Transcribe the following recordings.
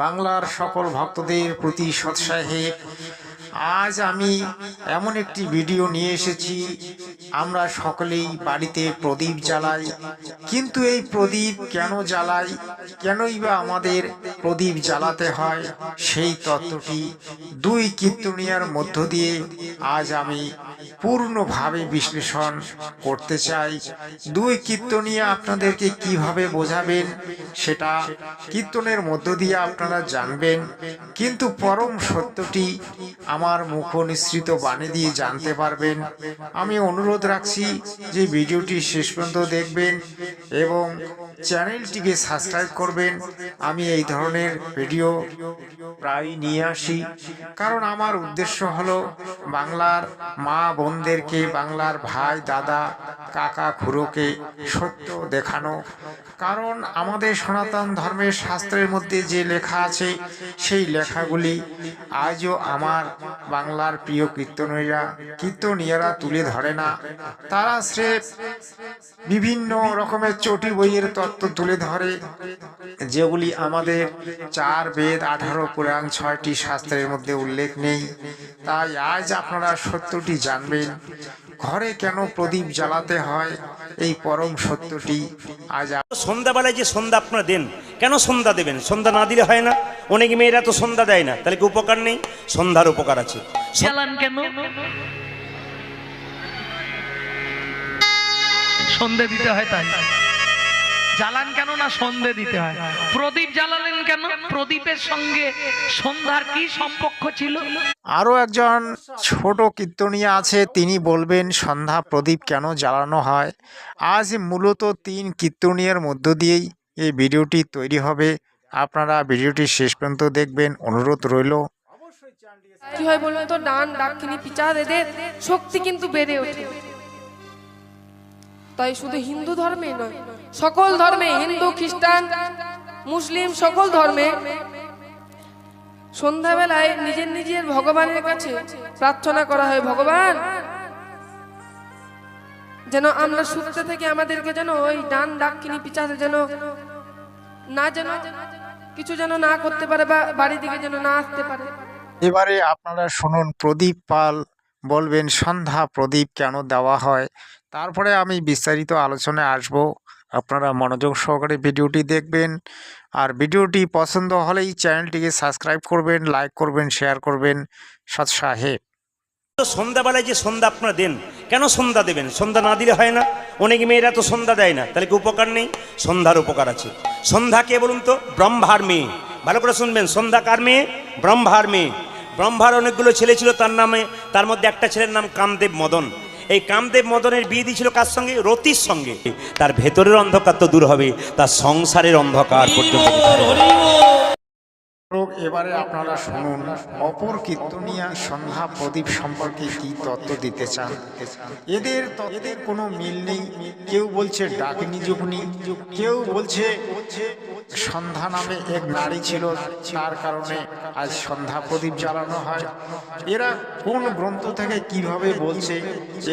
বাংলার সকল ভক্তদের প্রতি সৎসাহে আজ আমি এমন একটি ভিডিও নিয়ে এসেছি। আমরা সকলেই বাড়িতে প্রদীপ জ্বালাই, কিন্তু এই প্রদীপ কেন জ্বালাই, কেনই বা আমাদের প্রদীপ জ্বালাতে হয়, সেই তত্ত্বটি দুই কীর্তনিয়ার মধ্য দিয়ে আজ আমি পূর্ণভাবে বিশ্লেষণ করতে চাই। দুই কীর্তনিয়া আপনাদেরকে কিভাবে বোঝাবেন সেটা কীর্তনের মধ্য দিয়ে আপনারা জানবেন, কিন্তু পরম সত্যটি আমার মুখ নিঃসৃত বাণী দিয়ে জানতে পারবেন। আমি অনুরোধ রাখছি যে ভিডিওটি শেষ পর্যন্ত দেখবেন এবং চ্যানেলটিকে সাবস্ক্রাইব করবেন। আমি এই ধরনের ভিডিও প্রায় নিয়ে আসি, কারণ আমার উদ্দেশ্য হলো বাংলার মা বোনদেরকে, বাংলার ভাই দাদা কাকা খুড়োকে সত্য দেখানো। কারণ আমাদের সনাতন ধর্মের শাস্ত্রের মধ্যে যে লেখা আছে সেই লেখাগুলি আজও আমার বাংলার প্রিয় কীর্তনিয়ারা তুলে ধরে না। তারা স্রেফ বিভিন্ন রকমের চটি বইয়ের তত্ত্ব তুলে ধরে, যেগুলি আমাদের 4 বেদ 18 পুরাণ 6টি শাস্ত্রের মধ্যে উল্লেখ নেই। তাই আজ আপনারা সত্যটি জানবেন। ঘরে কেন প্রদীপ জ্বালাতে হয়, এই পরম সত্যটি আজ। সন্ধ্যাবেলায় যে সন্ধ্যা আপনারা দেন, কেন সন্ধ্যা দেবেন? সন্ধ্যা না দিলে হয় না? অনেক মেয়েরা তো সন্ধ্যা দেয় না, তাহলে কি উপকার নেই? সন্ধ্যার উপকার আছে। জ্বালান কেন? সন্ধে দিতে হয় তাই জ্বালান কেন? না সন্ধে দিতে হয়। প্রদীপ জ্বালালেন কেন? প্রদীপের সঙ্গে সন্ধ্যার কি সম্পর্ক ছিল? আরও একজন ছোট কীর্তনিয়া আছে, তিনি বলবেন সন্ধ্যা প্রদীপ কেন জ্বালানো হয়। আজ মূলত 3 কীর্তনিয়ার মধ্য দিয়েই এই ভিডিওটি তৈরি হবে। আপনারা ভিডিওটি শেষ পর্যন্ত দেখবেন, অনুরোধ রইল। কি হয় বলুন তো, ডান ডাকিনী পিচার এদের শক্তি কিন্তু বেড়ে ওঠে। তাই শুধু হিন্দু ধর্মে নয়, সকল ধর্মে, হিন্দু খ্রিস্টান মুসলিম সকল ধর্মে সন্ধ্যাবেলায় নিজের নিজের ভগবানের কাছে প্রার্থনা করা হয়, ভগবান যেন আমরা সুস্থ থেকে আমাদেরকে যেন ওই ডান ডাকিনী পিচারে যেন কিছু যেন না করতে পারে, বা বাড়ি দিকে যেন না আসতে পারে। এবারে আপনারা শুনুন, প্রদীপ পাল বলবেন সন্ধ্যা প্রদীপ কেন দেওয়া হয়। তারপরে আমি বিস্তারিত আলোচনায় আসব। আপনারা মনোযোগ সহকারে ভিডিওটি দেখবেন, আর ভিডিওটি পছন্দ হলেই চ্যানেলটিকে সাবস্ক্রাইব করবেন, লাইক করবেন, শেয়ার করবেন। সৎসাহে সন্ধ্যাবেলায় যে সন্ধ্যা আপনারা দেন, কেন সন্ধ্যা দেবেন? সন্ধ্যা না দিলে হয় না? অনেক মেয়েরা তো সন্ধ্যা দেয় না, তাহলে কি উপকার নেই? সন্ধ্যার উপকার আছে। সন্ধ্যা কে বলুন তো? ব্রহ্মার মেয়ে। ভালো করে শুনবেন, সন্ধ্যা কার মেয়ে? ব্রহ্মার মেয়ে। ব্রহ্মার অনেকগুলো ছেলে ছিল, তার মধ্যে একটা ছেলের নাম কামদেব মদন। এই কামদেব মদনের বিয়ে দিয়েছিল কার সঙ্গে? রতির সঙ্গে। তার ভেতরের অন্ধকার তো দূর হবে, তার সংসারের অন্ধকার পর্যন্ত। এবারে আপনারা শুনুন, অপর কীর্তনিয়া সন্ধ্যা প্রদীপ সম্পর্কে কি তত্ত্ব দিতে চান। এদের কোনো মিল নেই। কেউ বলছে ডাকিনী যুগনি, কেউ বলছে সন্ধ্যা নামে এক নারী ছিল, তার কারণে আজ সন্ধ্যা প্রদীপ জ্বালানো হয়। এরা কোন গ্রন্থ থেকে কিভাবে বলছে,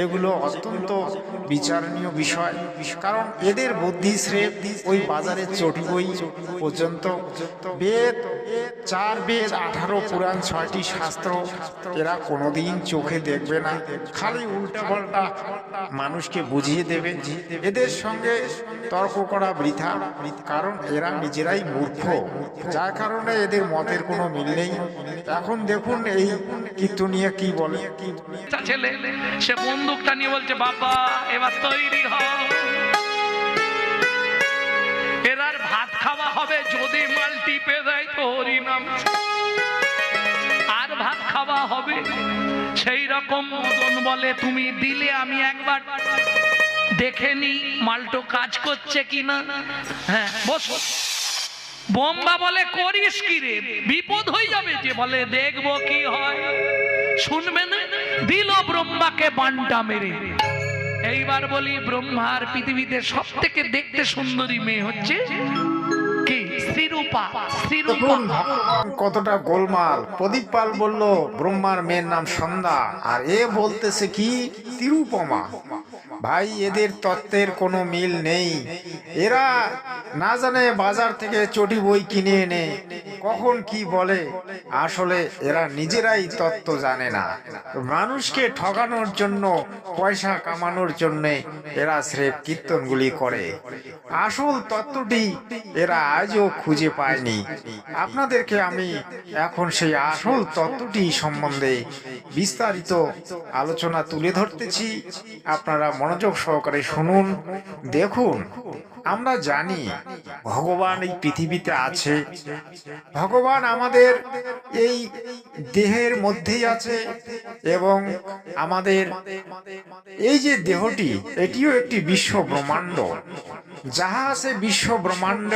এগুলো অত্যন্ত বিচারণীয় বিষয়। কারণ এদের বুদ্ধি স্রেফ ওই বাজারের চটি বই পর্যন্ত। বেদ 4 বেদ 18 পুরাণ 6টি শাস্ত্র এরা কোনোদিন চোখে দেখবে না, খালি উল্টা পাল্টা মানুষকে বুঝিয়ে দেবে। এদের সঙ্গে তর্ক করা বৃথা, কারণ এরা নিজেরাই মূর্খ, যার কারণে এদের মতের কোনো মিল নেই। এখন দেখুন এই কীর্তনিয়া কি বলে। ছেলে সে বন্দুকটা নিয়ে বলছে, বাবা এবার তৈরি হও, এরার ভাত খাওয়া হবে। যদি মাল টিপে দেয় তো হরিনাম, আর ভাত খাওয়া হবে। সেই রকম মদন বলে, তুমি দিলে আমি একবার দেখে নি মালটো কাজ করছে কিনা। হ্যাঁ বসো। বোম্বা বলে, করিস কি রে, বিপদ হয়ে যাবে। যে বলে, দেখবো কি হয়। শুনবে না, দিল ব্রহ্মাকে বানটা মেরে। এইবার বলি, ব্রহ্মার পৃথিবীতে সব থেকে দেখতে সুন্দরী মেয়ে হচ্ছে কি? শ্রীরূপা। কতটা গোলমাল। প্রদীপ পাল বলল ব্রহ্মার মেয়ের নাম সন্ধ্যা, আর এ বলতেছে কি? তিরুপমা। ভাই এদের তত্ত্বের কোনো মিল নেই। এরা না জানে বাজার থেকে চটি বই কিনে এনে কখন কি বলে, আসলে এরা নিজেরাই তত্ত্ব জানে না। মানুষকে ঠকানোর জন্য, পয়সা কামানোর জন্য এরা স্রেফ কীর্তনগুলি করে। আসল তত্ত্বটি এরা আজও খুঁজে পায়নি। আপনাদেরকে আমি এখন সেই আসল তত্ত্বটি সম্বন্ধে বিস্তারিত আলোচনা তুলে ধরতেছি। আপনারা মনোযোগ সহকারে শুনুন। দেখুন, আমরা জানি ভগবান এই পৃথিবীতে আছে। ভগবান আমাদের এই দেহের মধ্যেই আছে এবং আমাদের এই যে দেহটি, এটিও একটি বিশ্ব ব্রহ্মাণ্ড। যাহা আছে বিশ্ব ব্রহ্মাণ্ড,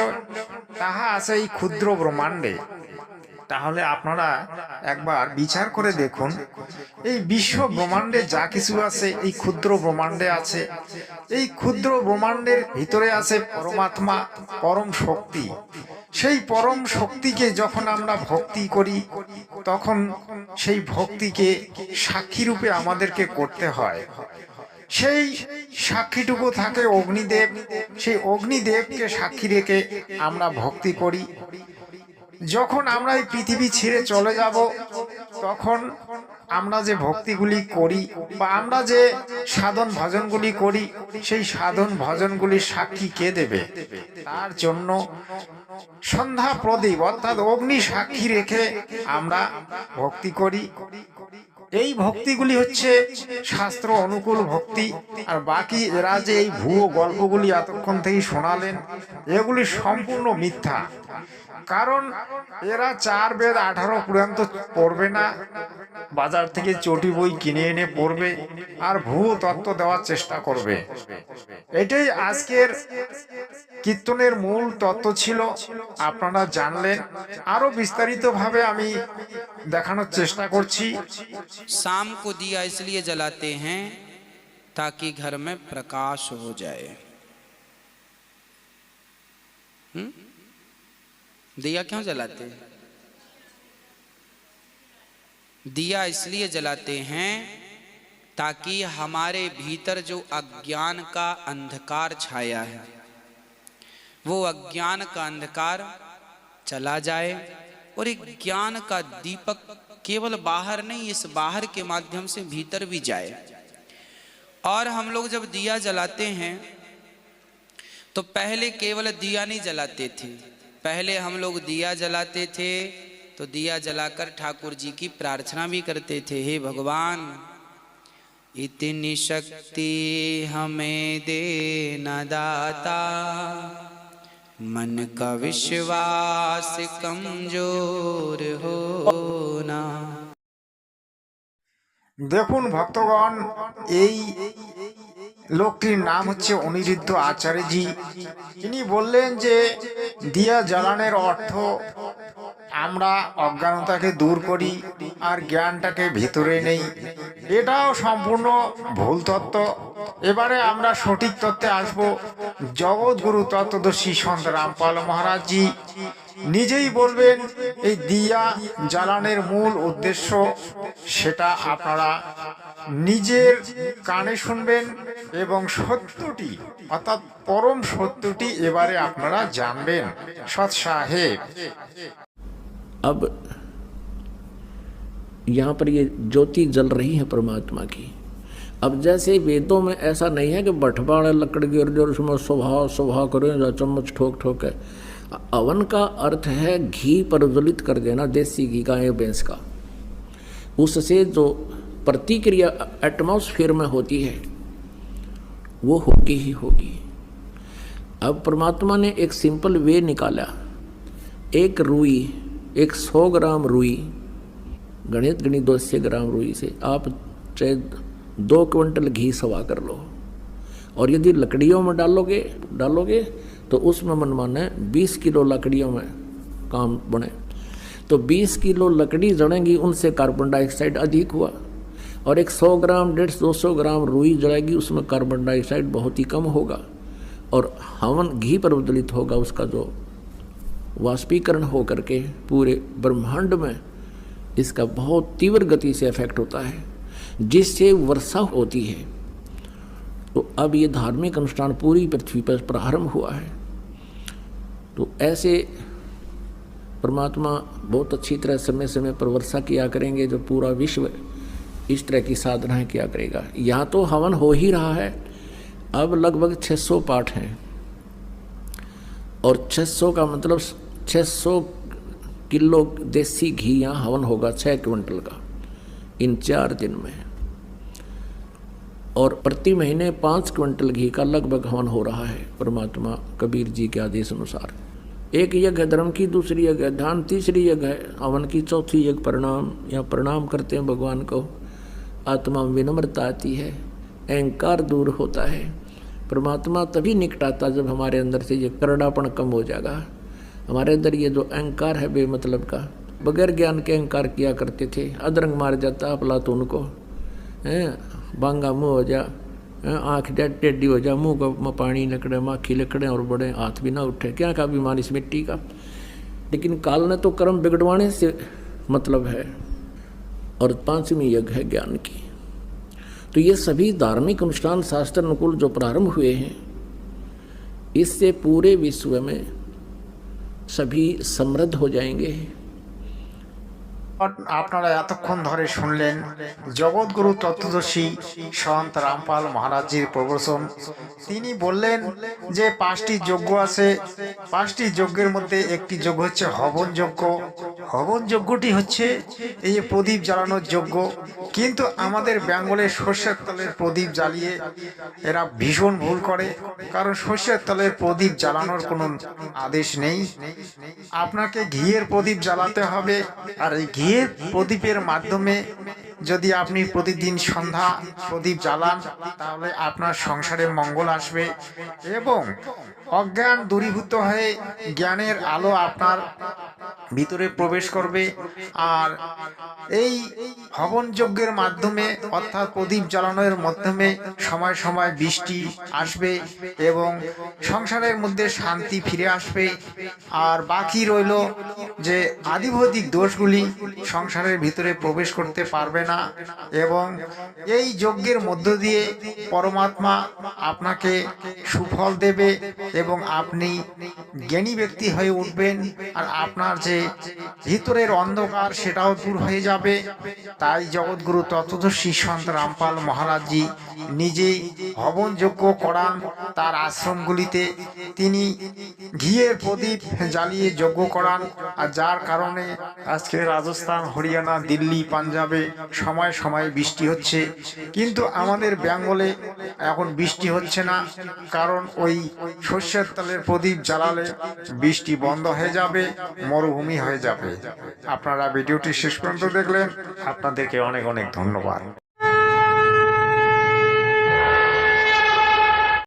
তাহা আছে এই ক্ষুদ্র ব্রহ্মাণ্ডে। তাহলে আপনারা একবার বিচার করে দেখুন, এই বিশ্ব ব্রহ্মাণ্ডে যা কিছু আছে এই ক্ষুদ্র ব্রহ্মাণ্ডে আছে। এই ক্ষুদ্র ব্রহ্মাণ্ডের ভিতরে আছে পরমাত্মা, পরম শক্তি। সেই পরম শক্তিকে যখন আমরা ভক্তি করি, তখন সেই ভক্তিকে সাক্ষী রূপে আমাদেরকে করতে হয়। সেই সাক্ষীটুকু থাকে অগ্নিদেব। সেই অগ্নিদেবকে সাক্ষী রেখে আমরা ভক্তি করি। যখন আমরা এই পৃথিবী ছেড়ে চলে যাব, তখন আমরা যে ভক্তিগুলি করি বা আমরা যে সাধন ভজনগুলি করি, সেই সাধন ভজনগুলির সাক্ষী কে দেবে? তার জন্য সন্ধ্যা প্রদীপ অর্থাৎ অগ্নি সাক্ষী রেখে আমরা ভক্তি করি। এই ভক্তিগুলি হচ্ছে শাস্ত্র অনুকূল ভক্তি। আর বাকি এরা যে এই ভুয়ো গল্পগুলি এতক্ষণ থেকে শোনালেন, এগুলি সম্পূর্ণ মিথ্যা। কারণ এরা 4 বেদ 18 পুরাণ তো পড়বে না, বাজার থেকে চটি বই কিনে এনে পড়বে আর ভুয়ো তত্ত্ব দেওয়ার চেষ্টা করবে। এটাই আজকের কীর্তনের মূল তত্ত্ব ছিল। আপনারা জানলেন। আরো বিস্তারিত ভাবে আমি দেখানোর চেষ্টা করছি। शाम को दिया इसलिए जलाते हैं ताकि घर में प्रकाश हो जाए। दिया क्यों जलाते हैं? दिया इसलिए जलाते हैं ताकि हमारे भीतर जो अज्ञान का अंधकार छाया है, वो अज्ञान का अंधकार चला जाए और एक ज्ञान का दीपक केवल बाहर नहीं, इस बाहर के माध्यम से भीतर भी जाए। और हम लोग जब दिया जलाते हैं तो पहले केवल दिया नहीं जलाते थे। पहले हम लोग दिया जलाते थे तो दिया जलाकर ठाकुर जी की प्रार्थना भी करते थे, हे भगवान इतनी शक्ति हमें देना दाता, मन का विश्वास कमजोर होना। দেখুন ভক্তগণ, এই লোকটির নাম হচ্ছে অনিরুদ্ধ আচার্যজি। তিনি বললেন যে দিয়া জ্বালানোর অর্থ আমরা অজ্ঞানতাকে দূর করি আর জ্ঞানটাকে ভিতরে নেই। এটাও সম্পূর্ণ ভুল তত্ত্ব। এবারে আমরা সঠিক তত্ত্বে আসব। জগৎগুরু তত্ত্বদর্শী সন্ত রামপাল মহারাজজি নিজেই বলবেন এই দিয়া জ্বালানোর মূল উদ্দেশ্য, সেটা আপনারা নিজের কানে শুনবেন এবং সত্যটি অর্থাৎ পরম সত্যটি এবারে আপনারা জানবেন। সৎ সাহেব, अब यहाँ पर ये ज्योति जल रही है परमात्मा की। अब जैसे वेदों में ऐसा नहीं है कि बठवाड़े लकड़ गिर जो उसमें सुबह करें या चम्मच ठोक ठोक है। अवन का अर्थ है घी प्रज्वलित कर देना, देसी घी का या भैंस का। उससे जो प्रतिक्रिया एटमॉस्फेयर में होती है वो होगी ही होगी। अब परमात्मा ने एक सिंपल वे निकाला। एक रुई, एक 100 ग्राम रुई, गणित 200 ग्राम रुई से आप चाहे 2 क्विंटल घी सवा कर लो, और यदि लकड़ियों में डालोगे तो उसमें मनमाना 20 किलो लकड़ियों में काम बने। तो 20 किलो लकड़ी जड़ेंगी, उनसे कार्बन डाइऑक्साइड अधिक हुआ। और एक 100 ग्राम 150-200 ग्राम रुई जड़ेगी, उसमें कार्बन डाइऑक्साइड बहुत ही कम होगा और हवन घी प्रज्वलित होगा। उसका जो वाष्पीकरण हो करके पूरे ब्रह्मांड में इसका बहुत तीव्र गति से इफेक्ट होता है, जिससे वर्षा होती है। तो अब ये धार्मिक अनुष्ठान पूरी पृथ्वी पर प्रारंभ हुआ है। तो ऐसे परमात्मा बहुत अच्छी तरह समय समय पर वर्षा किया करेंगे, जो पूरा विश्व इस तरह की साधनाएं किया करेगा। यहाँ तो हवन हो ही रहा है, अब लगभग 600 पाठ हैं, और 600 का मतलब 600 किलो देसी घी यहाँ हवन होगा, 6 क्विंटल का इन 4 दिन में। और प्रति महीने 5 क्विंटल घी का लगभग हवन हो रहा है परमात्मा कबीर जी के आदेश अनुसार। एक यज्ञ धर्म की, दूसरी यज्ञ ध्यान, तीसरी यज्ञ हवन की, चौथी यज्ञ प्रणाम। या प्रणाम करते हैं भगवान को, आत्मा में विनम्रता आती है, अहंकार दूर होता है। परमात्मा तभी निकट आता जब हमारे अंदर से ये करड़ापन कम हो जाएगा। हमारे अंदर ये जो अहंकार है बेमतलब का, बगैर ज्ञान के अहंकार किया करते थे, अदरंग मार जाता अफलातून को, बांगा मुँह हो जा, आँख टेढ़ी हो जा, मुँह को पानी निकले, माखी निकले और बड़े हाथ भी ना उठे, क्या का बीमारी इस मिट्टी का। लेकिन काल ने तो कर्म बिगड़वाने से मतलब है। और 5वीं यज्ञ है ज्ञान की। तो ये सभी धार्मिक अनुष्ठान शास्त्र अनुकूल जो प्रारंभ हुए हैं, इससे पूरे विश्व में सभी समृद्ध हो जाएंगे। আপনারা এতক্ষণ ধরে শুনলেন জগৎগুরু তত্ত্বদর্শী সন্ত রামপাল মহারাজজির প্রবচন। তিনি বললেন যে 5টি যজ্ঞ আছে, 5টি যজ্ঞের মধ্যে একটি যজ্ঞ হচ্ছে হবন যজ্ঞ। হবন যজ্ঞটি হচ্ছে এই যে প্রদীপ জ্বালানোর যজ্ঞ। কিন্তু আমাদের বেঙ্গলে সর্ষের তেলের প্রদীপ জ্বালিয়ে এরা ভীষণ ভুল করে, কারণ সর্ষের তেলের প্রদীপ জ্বালানোর কোনো আদেশ নেই। আপনাকে ঘিয়ের প্রদীপ জ্বালাতে হবে। আর এই ঘিয়ের প্রদীপের মাধ্যমে যদি আপনি প্রতিদিন সন্ধ্যা প্রদীপ জ্বালান, তাহলে আপনার সংসারে মঙ্গল আসবে এবং অজ্ঞান দূরীভূত হয়ে জ্ঞানের আলো আপনার ভিতরে প্রবেশ করবে। আর এই হবন যজ্ঞের মাধ্যমে অর্থাৎ প্রদীপ জ্বালানোর মাধ্যমে সময় সময় বৃষ্টি আসবে এবং সংসারের মধ্যে শান্তি ফিরে আসবে। আর বাকি রইল যে আদিভৌতিক দোষগুলি সংসারের ভিতরে প্রবেশ করতে পারবে না। এবং এই যজ্ঞের মধ্য দিয়ে পরমাত্মা আপনাকে সুফল দেবে এবং আপনি জ্ঞানী ব্যক্তি হয়ে উঠবেন। আর আপনার যে ভিতরের অন্ধকার সেটাও দূর হয়ে যাবে। তাই জগৎগুরু তত্ত্বদর্শী সন্ত রামপাল মহারাজজি নিজেই হবন যজ্ঞ করান তার আশ্রমগুলিতে। তিনি ঘিয়ের প্রদীপ জ্বালিয়ে যজ্ঞ করান। আর যার কারণে আজকে রাজস্থান, হরিয়ানা, দিল্লি, পাঞ্জাবে সময় সময় বৃষ্টি হচ্ছে। কিন্তু আমাদের বেঙ্গলে এখন বৃষ্টি হচ্ছে না, কারণ ওই সর্ষের তেলের প্রদীপ জ্বালালে বৃষ্টি বন্ধ হয়ে যাবে, মরুভূমি হয়ে যাবে। আপনারা ভিডিওটি শেষ পর্যন্ত দেখলেন, আপনাদেরকে অনেক অনেক ধন্যবাদ।